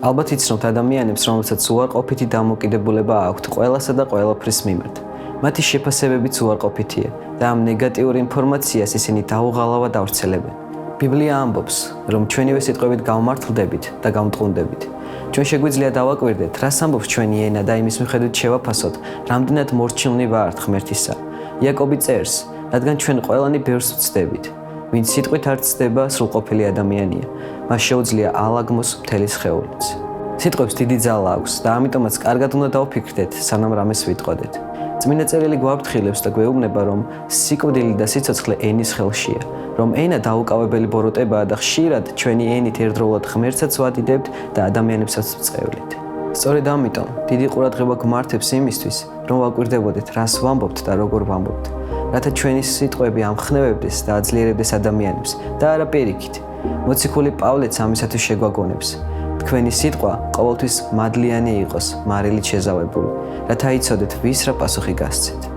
ალბათ იცნობთ ადამიანებს, რომელსაც უარყოფითი დამოკიდებულება აქვთ ყველასა და ყველაფრის მიმართ. მათი შეფასებებიც უარყოფითია და ამ ნეგატიურ ინფორმაციას ისინი დაუღალავად ავრცელებენ. ბიბლია ამბობს, რომ ჩვენივე სიტყვებით გავმართლდებით და გამტყუნდებით. ჩვენ შეგვიძლია დავაკვირდეთ, რას ამბობს ჩვენი ენა და იმის მიხედვით შევაფასოთ, რამდენად მორჩილნი ვართ ღმერთისა. იაკობი წერს, რადგან ჩვენ ყველანი ბევრს ვცდებით. ვინც სიტყვით არ ცდება, სრულყოფილი ადამიანია. მას შეუძლია ალაგმოს მთელი სხეულიც. სიტყვებს დიდი ძალა აქვს და ამიტომაც კარგად უნდა დავფიქრდეთ, სანამ რამეს ვიტყოდეთ. წმინდა წერილი გვაფრთხილებს და გვეუბნება, რომ სიკვდილი და სიცოცხლე ენის ხელშია, რომ ენა დაუკავებელი ბოროტებაა და ხშირად ჩვენი ენით ერთდროულად ღმერთსაც ვადიდებთ და ადამიანებსაც ვწევლით. სწორედ ამიტომ დიდი ყურადღება გვმართებს იმისთვის, რომ ვაკვირდებოდეთ, რას ვამბობთ და როგორ ვამბობთ, რათა ჩვენი სიტყვები ამხნევებდეს და აძლიერებდეს ადამიანებს და არა პირიქით. მოციქული პავლეც ამისათვის შეგვაგონებს. თქვენი სიტყვა ყოველთვის მადლიანი იყოს, მარილით შეზავებული, რათა იცოდეთ ვის რა პასუხი გასცეთ.